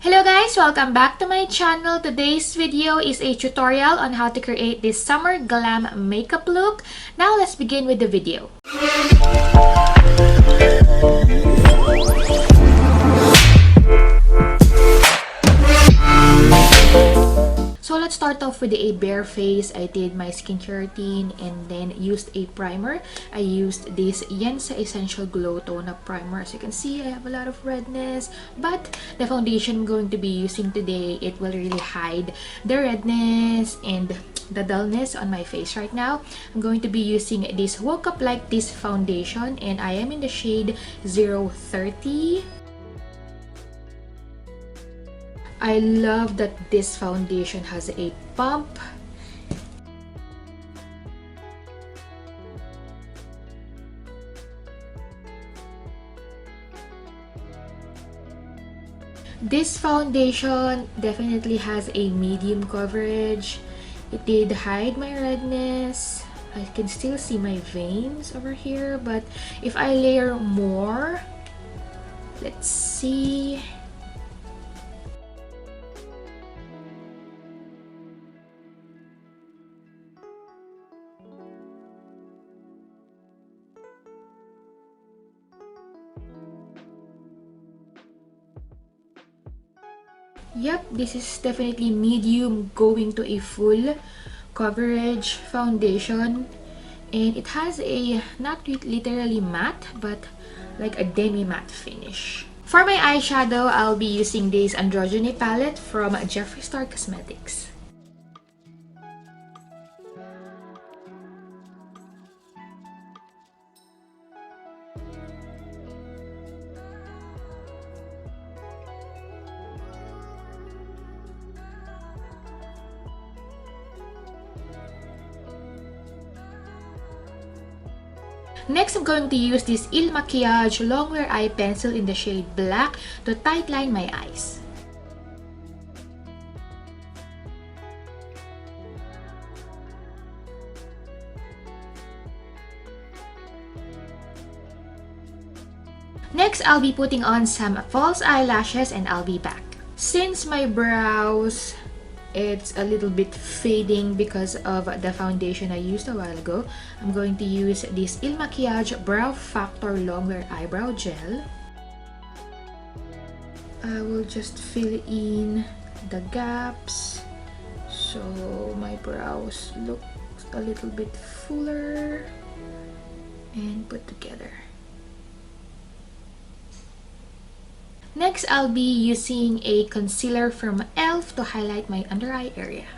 Hello guys! Welcome back to my channel. Today's video is a tutorial on how to create this summer glam makeup look. Now let's begin with the video. So let's start off with a bare face. I did my skincare routine and then used a primer. I used this Yensa Essential Glow Tone Up Primer. As you can see, I have a lot of redness, but the foundation I'm going to be using today, it will really hide the redness and the dullness on my face right now. I'm going to be using this Woke Up Like This foundation, and I am in the shade 030. I love that this foundation has a pump. This foundation definitely has a medium coverage. It did hide my redness. I can still see my veins over here, but if I layer more, let's see. Yep, this is definitely medium going to a full coverage foundation, and it has a not literally matte but like a demi matte finish. For my eyeshadow, I'll be using this Androgyny palette from Jeffree Star Cosmetics. Next, I'm going to use this Makiage Longwear Eye Pencil in the shade Black to tightline my eyes. Next, I'll be putting on some false eyelashes and I'll be back. Since my brows, it's a little bit fading because of the foundation I used a while ago, I'm going to use this Makiage Brow Factor Longwear Eyebrow Gel. I will just fill in the gaps so my brows look a little bit fuller and put together. Next, I'll be using a concealer from e.l.f. to highlight my under eye area.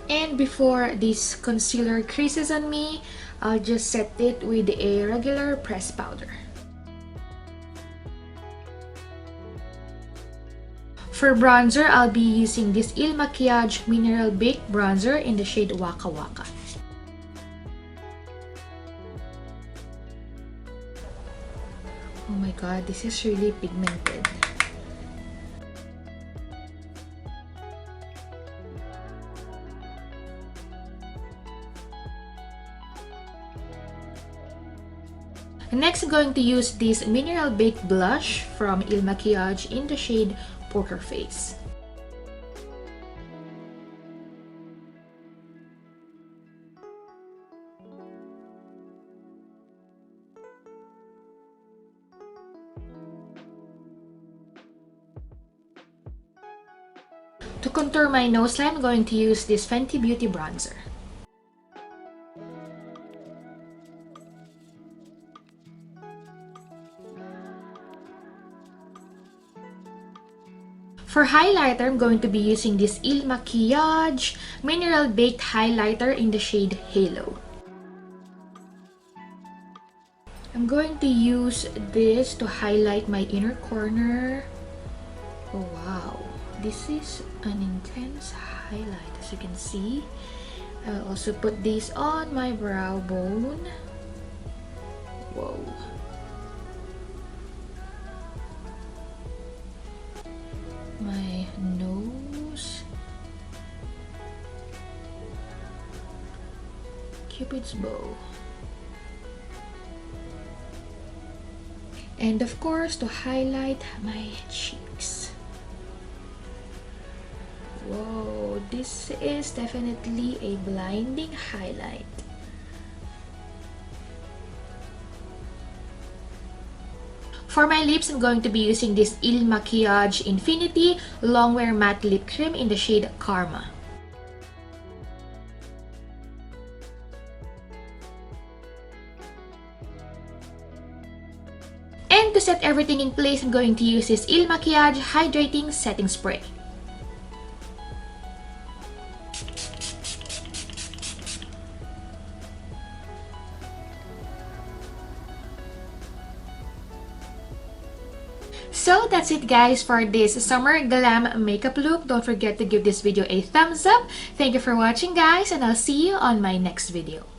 And before this concealer creases on me, I'll just set it with a regular pressed powder. For bronzer, I'll be using this Makiage Mineral Baked Bronzer in the shade Waka Waka. Oh my god, this is really pigmented. Next, I'm going to use this Mineral Baked Blush from Makiage in the shade Poker Face. To contour my nose line, I'm going to use this Fenty Beauty bronzer. For highlighter, I'm going to be using this Makiage Mineral Baked Highlighter in the shade Halo. I'm going to use this to highlight my inner corner. Oh wow, this is an intense highlight, as you can see. I'll also put this on my brow bone. Whoa. my nose. Cupid's bow. And of course, to highlight my cheeks. Whoa, this is definitely a blinding highlight. For my lips, I'm going to be using this Makiage Infinity Longwear Matte Lip Cream in the shade Karma. And to set everything in place, I'm going to use this Makiage Hydrating Setting Spray. So that's it guys for this summer glam makeup look. Don't forget to give this video a thumbs up. Thank you for watching guys, and I'll see you on my next video.